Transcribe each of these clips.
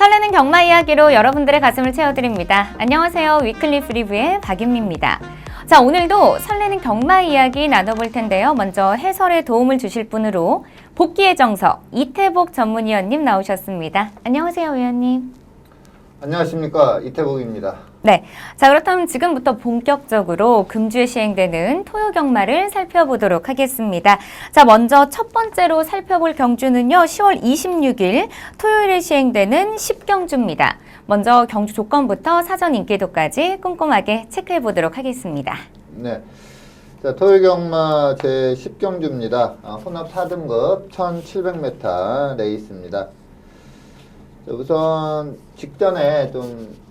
설레는 경마 이야기로 여러분들의 가슴을 채워드립니다. 안녕하세요. 위클리 프리뷰의 박윤미입니다. 자, 오늘도 설레는 경마 이야기 나눠볼 텐데요. 먼저 해설에 도움을 주실 분으로 복귀의 정석 이태복 전문위원님 나오셨습니다. 안녕하세요, 위원님. 안녕하십니까, 이태복입니다. 네, 자 그렇다면 지금부터 본격적으로 금주에 시행되는 토요 경마를 살펴보도록 하겠습니다. 자, 먼저 첫 번째로 살펴볼 경주는요, 10월 26일 토요일에 시행되는 10경주입니다. 먼저 경주 조건부터 사전 인기도까지 꼼꼼하게 체크해 보도록 하겠습니다. 네, 자, 토요경마 제10경주입니다. 혼합 4등급 1700m 레이스입니다. 우선 직전에 좀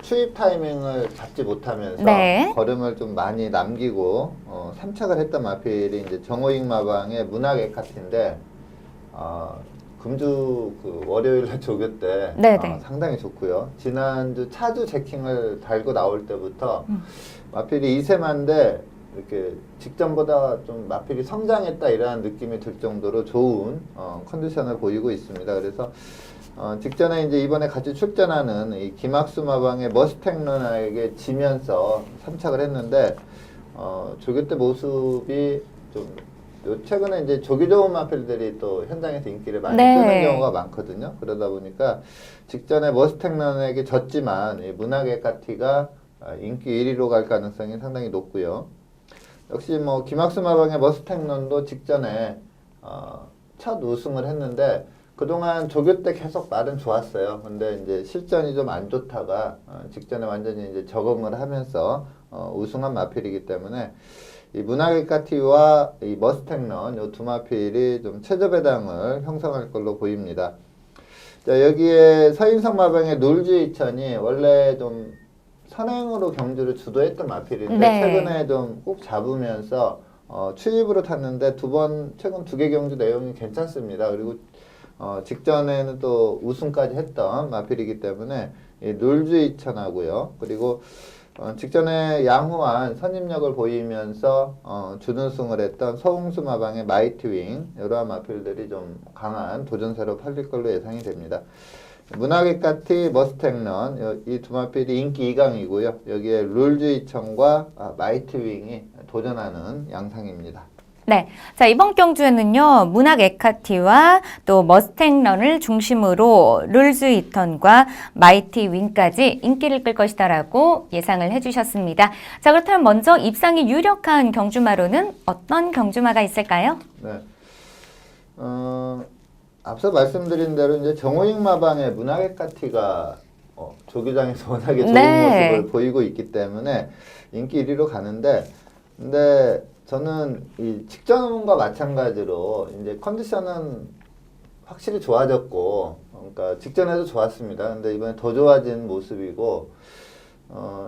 추입 타이밍을 잡지 못하면서 네. 걸음을 좀 많이 남기고 삼착을 했던 마필이 이제 정호익 마방의 문학 에카트인데 금주 그 월요일날 조교 때 상당히 좋고요. 지난주 차주 제킹을 달고 나올 때부터 마필이 2세만데 이렇게 직전보다 좀 마필이 성장했다 이러한 느낌이 들 정도로 좋은 컨디션을 보이고 있습니다. 그래서 직전에 이제 이번에 같이 출전하는 이 김학수 마방의 머스탱런에게 지면서 삼착을 했는데 조교 때 모습이 좀 최근에 이제 조기 좋은 마필들이 또 현장에서 인기를 많이 끄는 경우가 많거든요. 그러다 보니까 직전에 머스탱런에게 졌지만 이 문학의 까티가 인기 1위로 갈 가능성이 상당히 높고요. 역시 뭐 김학수 마방의 머스탱런도 직전에 첫 우승을 했는데 그동안 조교 때 계속 말은 좋았어요. 근데 이제 실전이 좀 안 좋다가 직전에 완전히 이제 적응을 하면서 우승한 마필이기 때문에 이 문학의 까티와 이 머스탱런 이 두 마필이 좀 최저 배당을 형성할 걸로 보입니다. 자, 여기에 서인성 마방의 놀주이천이 원래 좀 선행으로 경주를 주도했던 마필인데 최근에 좀 꼭 잡으면서 추입으로 탔는데 최근 2개 경주 내용이 괜찮습니다. 그리고 직전에는 또 우승까지 했던 마필이기 때문에 이 놀주이천하고요. 그리고 직전에 양호한 선임력을 보이면서 준우승을 했던 서홍수 마방의 마이트윙 이러한 마필들이 좀 강한 도전세로 팔릴 걸로 예상이 됩니다. 문학의 까티, 머스탱런 이 두 마필이 인기 2강이고요. 여기에 룰주이천과 마이트윙이 도전하는 양상입니다. 네, 자 이번 경주에는요 문학 에카티와 또 머스탱런을 중심으로 룰즈이턴과 마이티 윈까지 인기를 끌 것이다라고 예상을 해주셨습니다. 자 그렇다면 먼저 입상이 유력한 경주마로는 어떤 경주마가 있을까요? 네, 앞서 말씀드린 대로 이제 정호익 마방의 문학 에카티가 조기장에서 워낙에 좋은 모습을 보이고 있기 때문에 인기 1위로 가는데, 근데 저는 이 직전과 마찬가지로 이제 컨디션은 확실히 좋아졌고, 그러니까 직전에도 좋았습니다. 근데 이번에 더 좋아진 모습이고,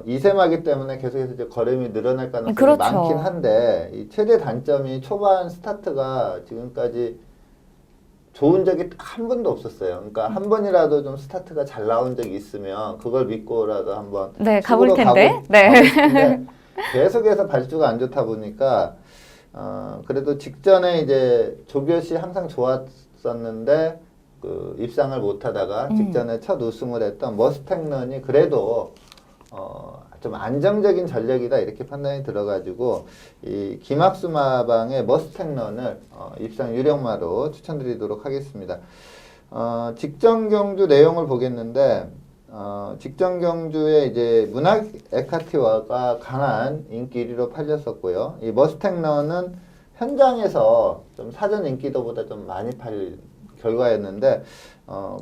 2세마기 때문에 계속해서 이제 걸음이 늘어날 가능성이 많긴 한데, 이 최대 단점이 초반 스타트가 지금까지 좋은 적이 한 번도 없었어요. 그러니까 한 번이라도 좀 스타트가 잘 나온 적이 있으면 그걸 믿고라도 한번 가볼 텐데. 계속해서 발주가 안 좋다 보니까 그래도 직전에 이제 조교시 항상 좋았었는데 그 입상을 못 하다가 직전에 첫 우승을 했던 머스탱런이 그래도 좀 안정적인 전력이다 이렇게 판단이 들어가지고 이 김학수 마방의 머스탱런을 입상 유력마로 추천드리도록 하겠습니다. 직전 경주 내용을 보겠는데 직전 경주에 이제 문학 에카티와가 강한 인기 1위로 팔렸었고요. 이 머스탱런은 현장에서 좀 사전 인기도보다 좀 많이 팔린 결과였는데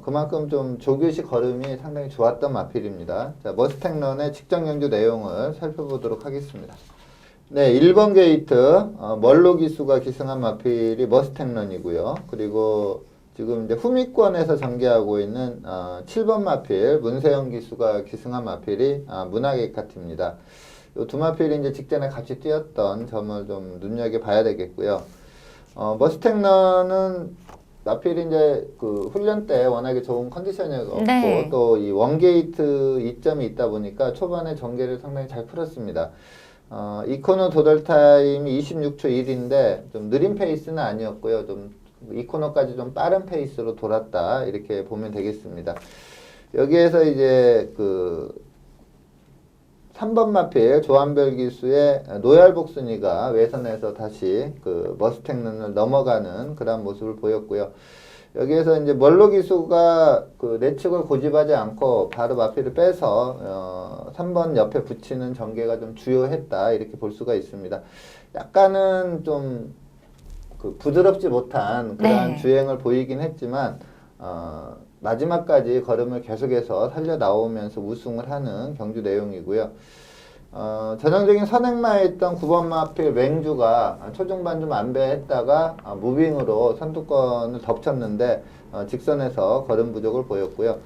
그만큼 좀 조교시 걸음이 상당히 좋았던 마필입니다. 자, 머스탱런의 직전 경주 내용을 살펴보도록 하겠습니다. 네, 1번 게이트 멀로 기수가 기승한 마필이 머스탱런이고요. 그리고 지금 이제 후미권에서 전개하고 있는 7번 마필 문세영 기수가 기승한 마필이 문학 에카티입니다. 이 두 마필이 이제 직전에 같이 뛰었던 점을 좀 눈여겨봐야 되겠고요. 머스탱런은 마필이 이제 그 훈련 때 워낙에 좋은 컨디션이었고 또 이 원게이트 이점이 있다 보니까 초반에 전개를 상당히 잘 풀었습니다. 이코너 도달 타임이 26초 1인데 좀 느린 페이스는 아니었고요. 좀 이 코너까지 좀 빠른 페이스로 돌았다 이렇게 보면 되겠습니다. 여기에서 이제 그 3번 마필 조한별 기수의 노열복순이가 외선에서 다시 그 머스탱런을 넘어가는 그런 모습을 보였고요. 여기에서 이제 멀로 기수가 그 내측을 고집하지 않고 바로 마필을 빼서 3번 옆에 붙이는 전개가 좀 주요했다 이렇게 볼 수가 있습니다. 약간은 좀 그 부드럽지 못한 그런 주행을 보이긴 했지만 마지막까지 걸음을 계속해서 살려 나오면서 우승을 하는 경주 내용이고요. 전형적인 선행마에 있던 9번 마필 맹주가 초중반 좀 안배했다가 무빙으로 선두권을 덮쳤는데 직선에서 걸음 부족을 보였고요.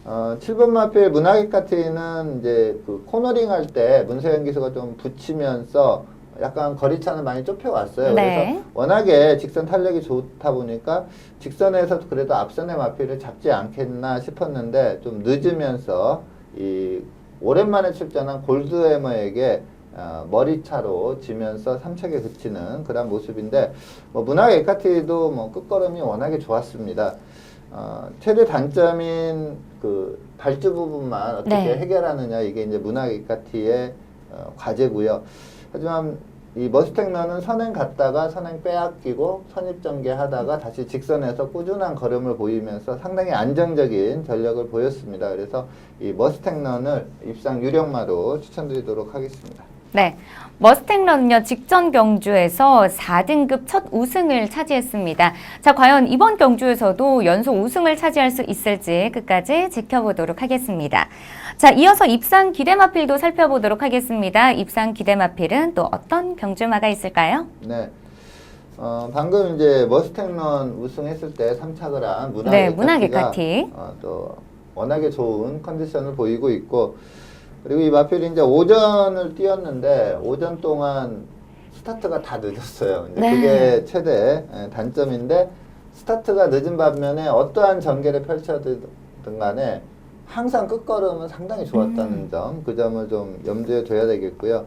7번 마필 문학의 카티는 이제 그 코너링 할 때 문세현 기수가 좀 붙이면서 약간 거리차는 많이 좁혀왔어요. 그래서 워낙에 직선 탄력이 좋다 보니까 직선에서 그래도 앞선의 마필을 잡지 않겠나 싶었는데 좀 늦으면서 이 오랜만에 출전한 골드해머에게 머리차로 지면서 3척에 그치는 그런 모습인데 문학 에카티도 끝걸음이 워낙에 좋았습니다. 최대 단점인 그 발주 부분만 어떻게 해결하느냐 이게 이제 문학 에카티의 과제고요. 하지만 이 머스탱런은 선행 갔다가 선행 빼앗기고 선입전개 하다가 다시 직선에서 꾸준한 걸음을 보이면서 상당히 안정적인 전력을 보였습니다. 그래서 이 머스탱런을 입상 유력마로 추천드리도록 하겠습니다. 네, 머스탱런은요 직전 경주에서 4등급 첫 우승을 차지했습니다. 자, 과연 이번 경주에서도 연속 우승을 차지할 수 있을지 끝까지 지켜보도록 하겠습니다. 자, 이어서 입상 기대마필도 살펴보도록 하겠습니다. 입상 기대마필은 또 어떤 경주마가 있을까요? 네. 방금 이제 머스탱런 우승했을 때 3착을 한 문학 에카티 또 워낙에 좋은 컨디션을 보이고 있고, 그리고 이 마필이 이제 오전을 뛰었는데 오전 동안 스타트가 다 늦었어요. 이제 그게 최대 단점인데, 스타트가 늦은 반면에 어떠한 전개를 펼쳐든 간에 항상 끝걸음은 상당히 좋았다는 점, 그 점을 좀 염두에 둬야 되겠고요.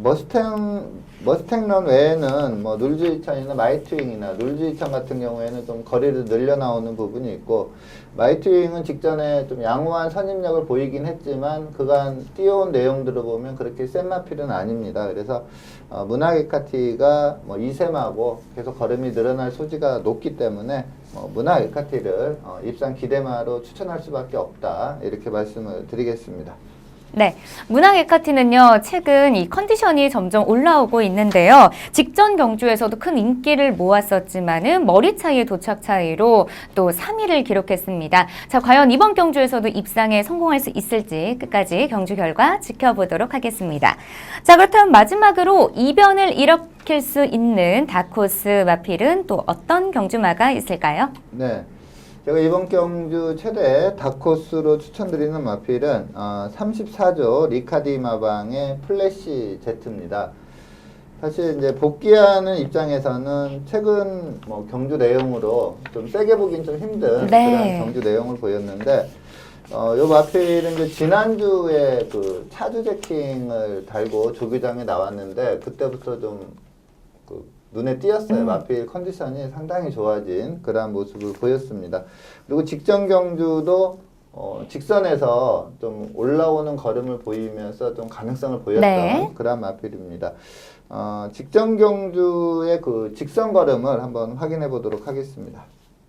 머스탱런 외에는 뭐 룰즈2000이나 마이트윙이나 룰즈2000 같은 경우에는 좀 거리를 늘려 나오는 부분이 있고, 마이트윙은 직전에 좀 양호한 선임력을 보이긴 했지만 그간 뛰어온 내용들을 보면 그렇게 센 마필은 아닙니다. 그래서 문학 에카티가 뭐 2세마고 계속 걸음이 늘어날 소지가 높기 때문에 문학 에카티를 입상 기대마로 추천할 수밖에 없다, 이렇게 말씀을 드리겠습니다. 네, 문학 에카티는요 최근 이 컨디션이 점점 올라오고 있는데요. 직전 경주에서도 큰 인기를 모았었지만은 머리 차이의 도착 차이로 또 3위를 기록했습니다. 자, 과연 이번 경주에서도 입상에 성공할 수 있을지 끝까지 경주 결과 지켜보도록 하겠습니다. 자, 그렇다면 마지막으로 이변을 일으킬 수 있는 다크호스 마필은 또 어떤 경주마가 있을까요? 네. 제가 이번 경주 최대 다크호스로 추천드리는 마필은 34조 리카디 마방의 플래시 제트입니다. 사실 이제 복귀하는 입장에서는 최근 뭐 경주 내용으로 좀 세게 보긴 좀 힘든 그런 경주 내용을 보였는데, 요 마필은 이제 지난주에 그 차주 제킹을 달고 조기장에 나왔는데 그때부터 좀 눈에 띄었어요. 마필 컨디션이 상당히 좋아진 그러한 모습을 보였습니다. 그리고 직전 경주도 직선에서 좀 올라오는 걸음을 보이면서 좀 가능성을 보였던 그러한 마필입니다. 직전 경주의 그 직선 걸음을 한번 확인해 보도록 하겠습니다.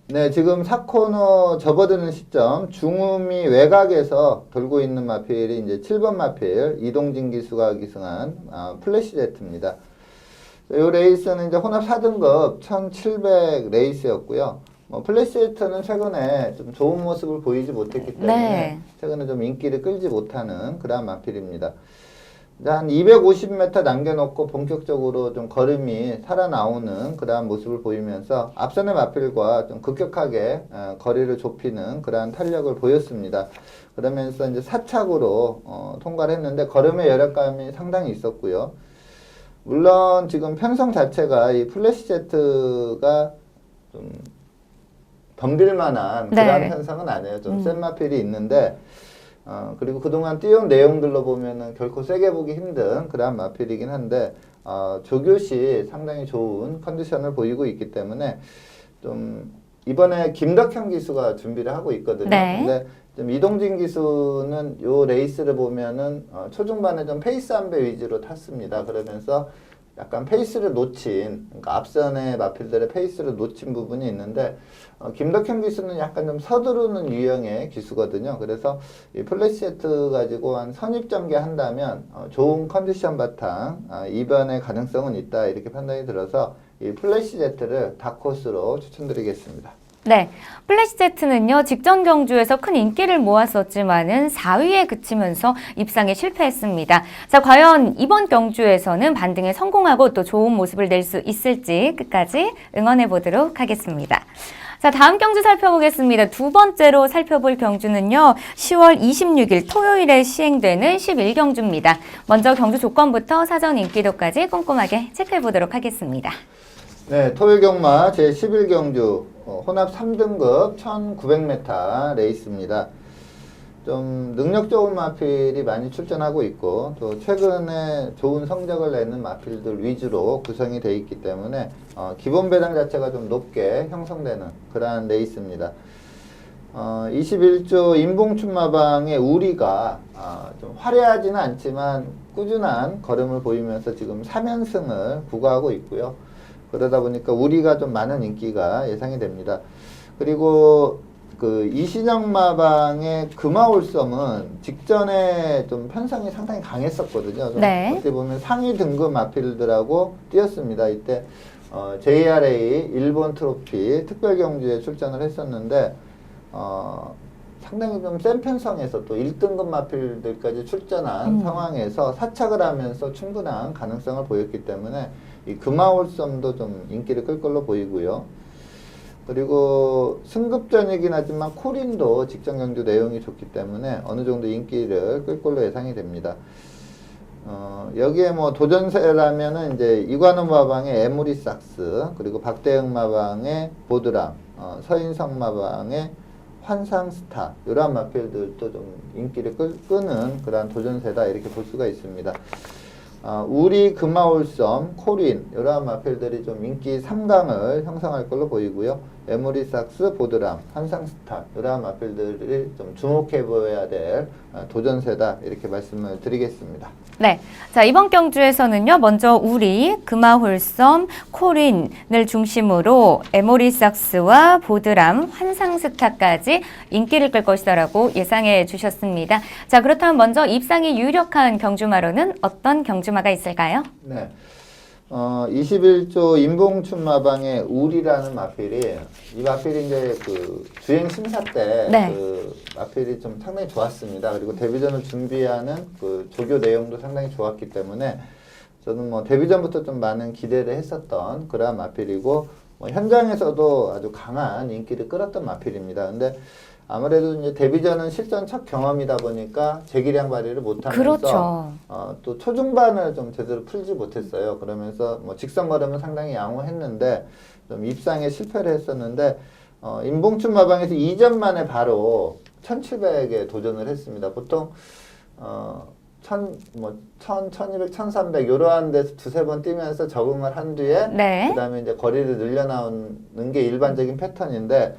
네, 지금 4코너 접어드는 시점 중음이 외곽에서 돌고 있는 마필이 이제 7번 마필 이동진 기수가 기승한 플래시 제트입니다. 이 레이스는 이제 혼합 4등급 1700 레이스였고요. 플래시 제트는 최근에 좀 좋은 모습을 보이지 못했기 때문에 최근에 좀 인기를 끌지 못하는 그런 마필입니다. 한 250m 남겨놓고 본격적으로 좀 걸음이 살아나오는 그러한 모습을 보이면서 앞선의 마필과 좀 급격하게 거리를 좁히는 그러한 탄력을 보였습니다. 그러면서 이제 4착으로 통과를 했는데 걸음의 여력감이 상당히 있었고요. 물론 지금 편성 자체가 이 플래시 제트가 좀 덤빌만한 그런 편성은 아니에요. 좀 센 마필이 있는데, 그리고 그동안 띄운 내용들로 보면은 결코 세게 보기 힘든 그런 마필이긴 한데, 조교시 상당히 좋은 컨디션을 보이고 있기 때문에 좀 이번에 김덕현 기수가 준비를 하고 있거든요. 네. 근데 좀 이동진 기수는 요 레이스를 보면은 초중반에 좀 페이스 한 배 위주로 탔습니다. 그러면서 약간 페이스를 놓친, 그러니까 앞선의 마필들의 페이스를 놓친 부분이 있는데 김덕현 기수는 약간 좀 서두르는 유형의 기수거든요. 그래서 이 플래시 제트 가지고 한 선입전개 한다면 좋은 컨디션 바탕 이변의 가능성은 있다 이렇게 판단이 들어서 이 플래시 제트를 다코스로 추천드리겠습니다. 네, 플래시제트는요 직전 경주에서 큰 인기를 모았었지만은 4위에 그치면서 입상에 실패했습니다. 자, 과연 이번 경주에서는 반등에 성공하고 또 좋은 모습을 낼 수 있을지 끝까지 응원해 보도록 하겠습니다. 자, 다음 경주 살펴보겠습니다. 두 번째로 살펴볼 경주는요 10월 26일 토요일에 시행되는 11경주입니다. 먼저 경주 조건부터 사전 인기도까지 꼼꼼하게 체크해 보도록 하겠습니다. 네, 토요일 경마 제11경주 혼합 3등급 1900m 레이스입니다. 좀 능력 좋은 마필이 많이 출전하고 있고 또 최근에 좋은 성적을 내는 마필들 위주로 구성이 되어 있기 때문에 기본 배당 자체가 좀 높게 형성되는 그러한 레이스입니다. 21조 인봉춘마방의 우리가 좀 화려하지는 않지만 꾸준한 걸음을 보이면서 지금 3연승을 구가하고 있고요. 그러다 보니까 우리가 좀 많은 인기가 예상이 됩니다. 그리고 그 이신영마방의 금화올섬은 직전에 좀 편성이 상당히 강했었거든요. 좀 네. 어떻게 보면 상위 등급 마필들하고 뛰었습니다. 이때 JRA 일본 트로피 특별경주에 출전을 했었는데 상당히 좀 센 편성에서 또 1등급 마필들까지 출전한 상황에서 사착을 하면서 충분한 가능성을 보였기 때문에 이 금화올섬도 좀 인기를 끌 걸로 보이고요. 그리고 승급전이긴 하지만 코린도 직전 경주 내용이 좋기 때문에 어느 정도 인기를 끌 걸로 예상이 됩니다. 여기에 뭐 도전세라면은 이제 이관원 마방의 에모리삭스, 그리고 박대영 마방의 보드람, 서인성 마방의 환상스타, 이러한 마필들도 좀 인기를 끄는 그러한 도전세다 이렇게 볼 수가 있습니다. 우리 금화올섬, 코린 이러한 마필들이 좀 인기 3강을 형성할 걸로 보이고요. 에모리삭스, 보드람, 환상스타 이러한 마필들을 좀 주목해 보여야 될 도전세다 이렇게 말씀을 드리겠습니다. 네, 자 이번 경주에서는요 먼저 우리 금화홀섬, 코린을 중심으로 에모리삭스와 보드람, 환상스타까지 인기를 끌 것이다라고 예상해 주셨습니다. 자, 그렇다면 먼저 입상이 유력한 경주마로는 어떤 경주마가 있을까요? 네. 21조 인봉춘마방의 울이라는 마필이, 이 마필이 이제 그 주행 심사 때 네. 그 마필이 좀 상당히 좋았습니다. 그리고 데뷔전을 준비하는 그 조교 내용도 상당히 좋았기 때문에 저는 뭐 데뷔전부터 좀 많은 기대를 했었던 그러한 마필이고, 뭐 현장에서도 아주 강한 인기를 끌었던 마필입니다. 근데 아무래도 이제 데뷔전은 실전 첫 경험이다 보니까 재기량 발휘를 못하면서 그렇죠. 또 초중반을 좀 제대로 풀지 못했어요. 그러면서 뭐 직선 걸음은 상당히 양호했는데 좀 입상에 실패를 했었는데 인봉춘 마방에서 2전 만에 바로 1700에 도전을 했습니다. 보통 1200, 1300 이러한 데서 두세 번 뛰면서 적응을 한 뒤에 네. 그다음에 이제 거리를 늘려나오는 게 일반적인 패턴인데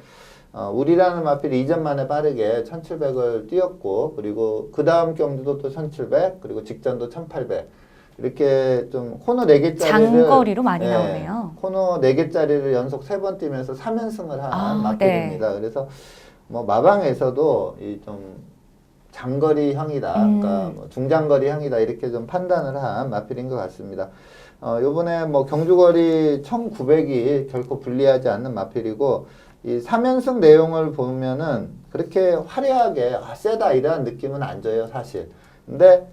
우리라는 마필이 2전 만에 빠르게 1700을 뛰었고, 그리고 그 다음 경주도 또 1700, 그리고 직전도 1800 이렇게 좀 코너 4개짜리를 장거리로 많이 나오네요. 코너 4개짜리를 연속 3번 뛰면서 3연승을 한 마필입니다. 네. 그래서 뭐 마방에서도 이 좀 장거리형이다, 그러니까 뭐 중장거리형이다 이렇게 좀 판단을 한 마필인 것 같습니다. 요번에 뭐 경주거리 1900이 결코 불리하지 않는 마필이고, 이 3연승 내용을 보면은 그렇게 화려하게 세다 이러한 느낌은 안 줘요, 사실. 근데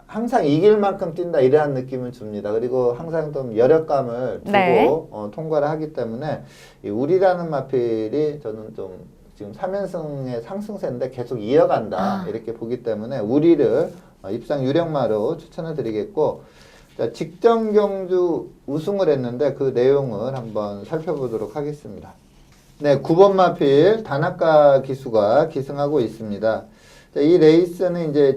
항상 이길 만큼 뛴다 이러한 느낌을 줍니다. 그리고 항상 좀 여력감을 두고 네. 통과를 하기 때문에 이 우리라는 마필이 저는 좀 지금 3연승의 상승세인데 계속 이어간다 이렇게 보기 때문에 우리를 입상 유력마로 추천을 드리겠고, 자, 직전 경주 우승을 했는데 그 내용을 한번 살펴보도록 하겠습니다. 네, 9번 마필 다나카 기수가 기승하고 있습니다. 자, 이 레이스는 이제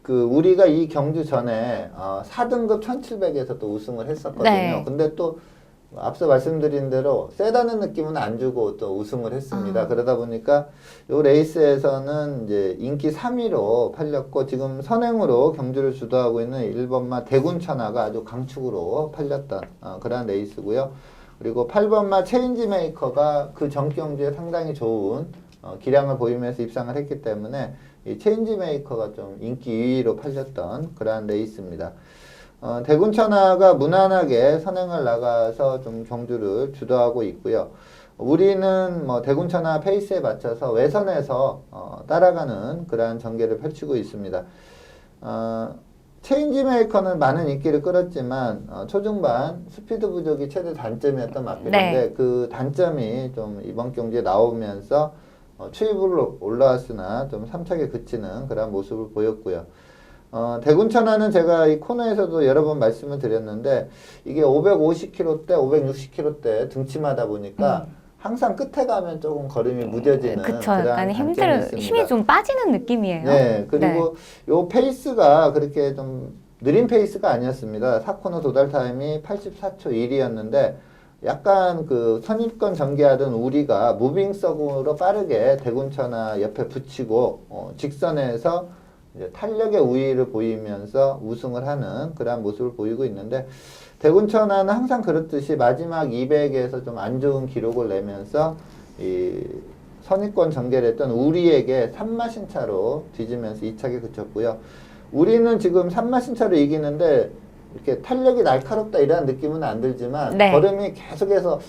우리가 이 경주 전에 4등급 1700에서 또 우승을 했었거든요. 네. 근데 또 앞서 말씀드린 대로 세다는 느낌은 안 주고 또 우승을 했습니다. 그러다 보니까 요 레이스에서는 이제 인기 3위로 팔렸고 지금 선행으로 경주를 주도하고 있는 1번마 대군천하가 아주 강축으로 팔렸던 그런 레이스고요. 그리고 8번마 체인지메이커가 그 전 경주에 상당히 좋은 기량을 보이면서 입상을 했기 때문에 이 체인지메이커가 좀 인기 2위로 팔렸던 그러한 레이스입니다. 대군천하가 무난하게 선행을 나가서 좀 경주를 주도하고 있고요. 우리는 뭐 대군천하 페이스에 맞춰서 외선에서 따라가는 그러한 전개를 펼치고 있습니다. 체인지메이커는 많은 인기를 끌었지만 초중반 스피드 부족이 최대 단점이었던 마필인데 네. 그 단점이 좀 이번 경기에 나오면서 추입으로 올라왔으나 좀 삼착에 그치는 그런 모습을 보였고요. 대군천하는 제가 이 코너에서도 여러 번 말씀을 드렸는데 이게 550km대, 560km대 등치마다 보니까 항상 끝에 가면 조금 걸음이 무뎌지는 그쵸. 그런 약간 단점이 있습니다. 힘이 좀 빠지는 느낌이에요. 네, 그리고 요 페이스가 그렇게 좀 느린 페이스가 아니었습니다. 4코너 도달 타임이 84초 1이었는데 약간 그 선입권 전개하던 우리가 무빙석으로 빠르게 대군천하 옆에 붙이고 직선에서 이제 탄력의 우위를 보이면서 우승을 하는 그러한 모습을 보이고 있는데 대군천하는 항상 그렇듯이 마지막 200에서 좀 안 좋은 기록을 내면서 이 선입권 전개를 했던 우리에게 3마신 차로 뒤지면서 2착에 그쳤고요. 우리는 지금 3마신 차로 이기는데 이렇게 탄력이 날카롭다 이런 느낌은 안 들지만 네. 걸음이 계속해서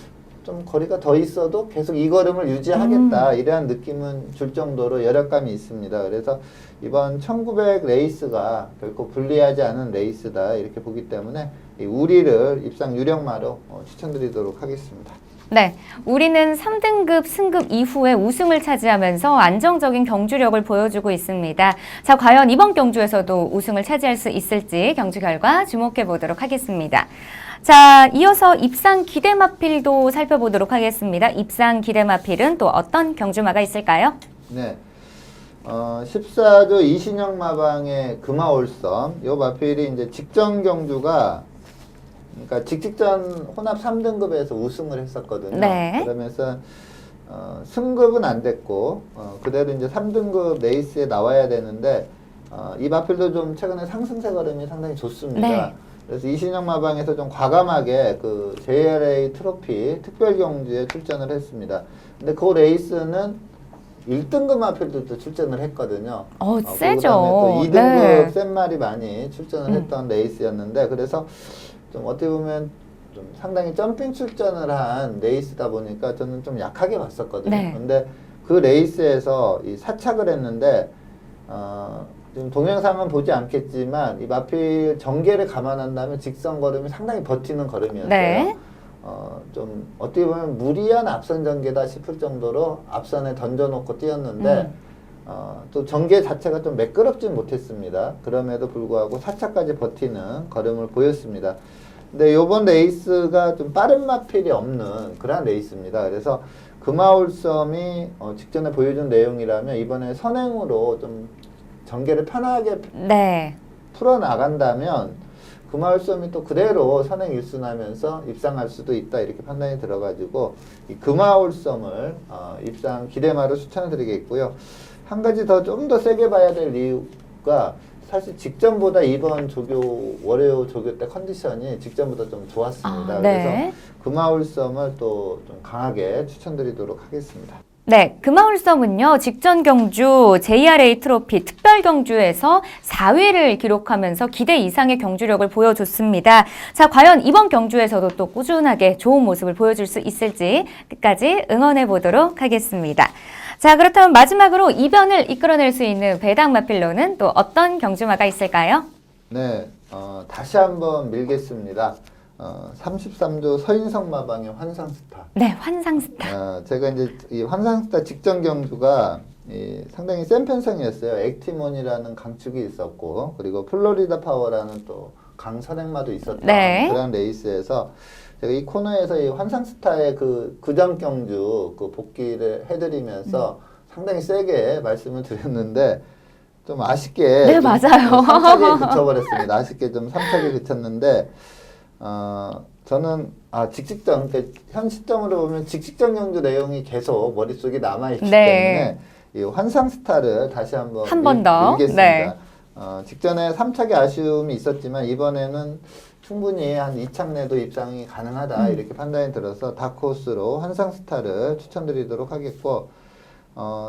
좀 거리가 더 있어도 계속 이 걸음을 유지하겠다 이러한 느낌은 줄 정도로 여력감이 있습니다. 그래서 이번 1900 레이스가 결코 불리하지 않은 레이스다 이렇게 보기 때문에 이 우리를 입상 유력마로 추천드리도록 하겠습니다. 네, 우리는 3등급 승급 이후에 우승을 차지하면서 안정적인 경주력을 보여주고 있습니다. 자, 과연 이번 경주에서도 우승을 차지할 수 있을지 경주 결과 주목해 보도록 하겠습니다. 자, 이어서 입상 기대마필도 살펴보도록 하겠습니다. 입상 기대마필은 또 어떤 경주마가 있을까요? 네. 14조 이신영 마방의 금화올섬 요 마필이 이제 직전 경주가 그러니까 직직전 혼합 3등급에서 우승을 했었거든요. 네. 그러면서 승급은 안 됐고 그대로 이제 3등급 레이스에 나와야 되는데 이 마필도 좀 최근에 상승세 걸음이 상당히 좋습니다. 네. 그래서 이신영 마방에서 좀 과감하게 그 JRA 트로피 특별 경주에 출전을 했습니다. 근데 그 레이스는 1등급 마필들도 출전을 했거든요. 세죠. 또 2등급 네. 센 말이 많이 출전을 했던 레이스였는데 그래서 좀 어떻게 보면 좀 상당히 점핑 출전을 한 레이스다 보니까 저는 좀 약하게 봤었거든요. 네. 근데 그 레이스에서 이 사착을 했는데 지금 동영상은 보지 않겠지만 이 마필 전개를 감안한다면 직선 걸음이 상당히 버티는 걸음이었어요. 네. 좀 어떻게 보면 무리한 앞선 전개다 싶을 정도로 앞선에 던져놓고 뛰었는데 또 전개 자체가 좀 매끄럽진 못했습니다. 그럼에도 불구하고 4차까지 버티는 걸음을 보였습니다. 근데 요번 레이스가 좀 빠른 마필이 없는 그런 레이스입니다. 그래서 금화올섬이 직전에 보여준 내용이라면 이번에 선행으로 좀 전개를 편하게 네. 풀어나간다면 금화올섬이 또 그대로 선행 일순하면서 입상할 수도 있다 이렇게 판단이 들어가지고 이 금화올섬을 입상 기대마로 추천드리겠고요. 한 가지 더 좀 더 세게 봐야 될 이유가 사실 직전보다 이번 월요 조교 때 컨디션이 직전보다 좀 좋았습니다. 네. 그래서 금화올섬을 또 좀 강하게 추천드리도록 하겠습니다. 네, 금화올섬은요, 직전 경주 JRA 트로피 특별 경주에서 4위를 기록하면서 기대 이상의 경주력을 보여줬습니다. 자, 과연 이번 경주에서도 또 꾸준하게 좋은 모습을 보여줄 수 있을지 끝까지 응원해 보도록 하겠습니다. 자, 그렇다면 마지막으로 이변을 이끌어낼 수 있는 배당 마필로는 또 어떤 경주마가 있을까요? 네, 다시 한번 밀겠습니다. 33조 서인성 마방의 환상스타. 네, 환상스타. 제가 이제 이 환상스타 직전 경주가 상당히 센 편성이었어요. 액티몬이라는 강축이 있었고, 그리고 플로리다 파워라는 또 강선행마도 있었던 네. 그런 레이스에서 제가 이 코너에서 이 환상스타의 그전 경주 복귀를 해드리면서 상당히 세게 말씀을 드렸는데, 좀 아쉽게. 네, 좀 맞아요. 3착에 그쳐버렸습니다. 아쉽게 좀 3착에 그쳤는데, 저는 직직전, 그러니까 현 시점으로 보면 직직전 경주 내용이 계속 머릿속에 남아있기 네. 때문에 이 환상스타를 다시 한 번 더. 읽겠습니다. 네. 직전에 3착의 아쉬움이 있었지만 이번에는 충분히 한 2착 내도 입상이 가능하다 이렇게 판단이 들어서 다크호스로 환상스타를 추천드리도록 하겠고,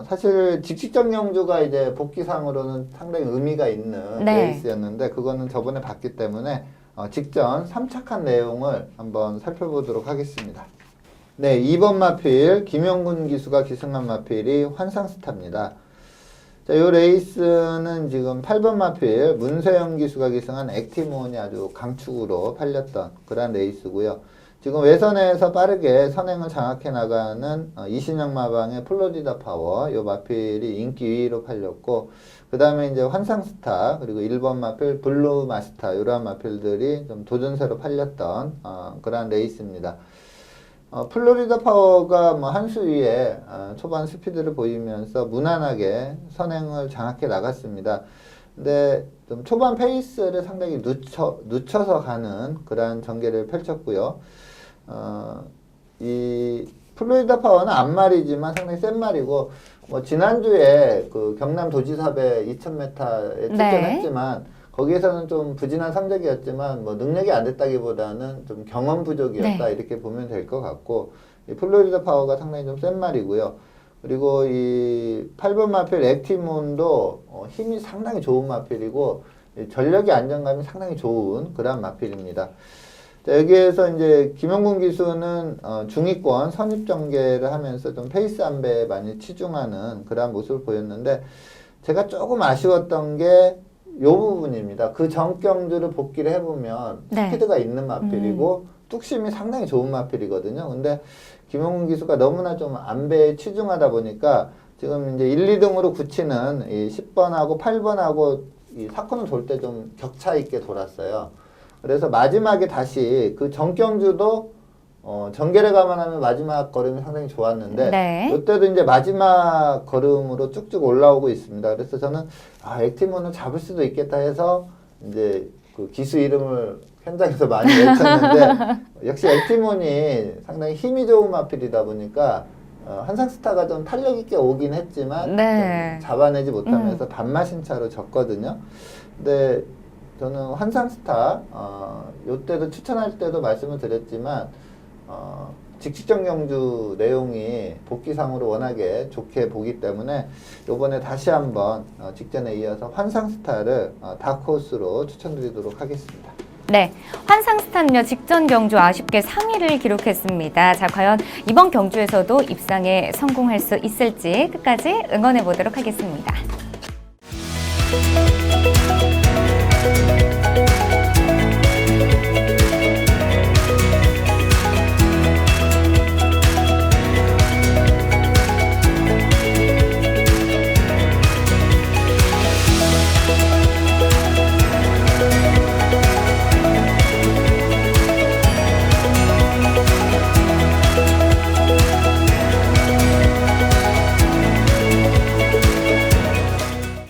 사실 직직전 경주가 이제 복귀상으로는 상당히 의미가 있는 네. 레이스였는데 그거는 저번에 봤기 때문에 직전 3착한 내용을 한번 살펴보도록 하겠습니다. 네, 2번 마필 김영군 기수가 기승한 마필이 환상스타입니다. 자, 이 레이스는 지금 8번 마필 문세영 기수가 기승한 액티몬이 아주 강축으로 팔렸던 그런 레이스고요. 지금 외선에서 빠르게 선행을 장악해 나가는 이신영 마방의 플로리다 파워, 요 마필이 인기 2위로 팔렸고, 그 다음에 이제 환상스타, 그리고 1번 마필 블루 마스타, 이러한 마필들이 좀 도전세로 팔렸던 그런 레이스입니다. 플로리다 파워가 뭐 한 수 위에 초반 스피드를 보이면서 무난하게 선행을 장악해 나갔습니다. 근데 좀 초반 페이스를 상당히 늦춰서 가는 그러한 전개를 펼쳤고요. 이 플로리다 파워는 앞말이지만 상당히 센 말이고, 뭐 지난주에 그 경남 도지사배 2000m에 출전했지만 거기에서는 좀 부진한 성적이었지만 뭐 능력이 안 됐다기보다는 좀 경험 부족이었다 이렇게 보면 될 것 같고, 이 플로리다 파워가 상당히 좀 센 말이고요. 그리고 이 8번 마필 액티몬도 힘이 상당히 좋은 마필이고 전력의 안정감이 상당히 좋은 그런 마필입니다. 자, 여기에서 이제 김영군 기수는 중위권 선입 전개를 하면서 좀 페이스 안배에 많이 치중하는 그런 모습을 보였는데, 제가 조금 아쉬웠던 게 요 부분입니다. 그 전 경주를 복귀를 해보면 스피드가 있는 마필이고 뚝심이 상당히 좋은 마필이거든요. 근데 김영훈 기수가 너무나 좀 안배에 치중하다 보니까 지금 이제 1, 2등으로 굳히는 이 10번하고 8번하고 이 사건을 돌 때 좀 격차 있게 돌았어요. 그래서 마지막에 다시 그 전 경주도 전개를 감안하면 마지막 걸음이 상당히 좋았는데 이때도 이제 마지막 걸음으로 쭉쭉 올라오고 있습니다. 그래서 저는 액티몬을 잡을 수도 있겠다 해서 이제 그 기수 이름을 현장에서 많이 외쳤는데 역시 액티몬이 상당히 힘이 좋은 마필이다 보니까 환상스타가 좀 탄력 있게 오긴 했지만 좀 잡아내지 못하면서 반마신 차로 졌거든요. 근데 저는 환상스타 요때도 추천할 때도 말씀을 드렸지만 직직전 경주 내용이 복귀상으로 워낙에 좋게 보기 때문에 요번에 다시 한번 직전에 이어서 환상스타를 다크호스로 추천드리도록 하겠습니다. 네, 환상스타는요 직전 경주 아쉽게 상위를 기록했습니다. 자, 과연 이번 경주에서도 입상에 성공할 수 있을지 끝까지 응원해 보도록 하겠습니다.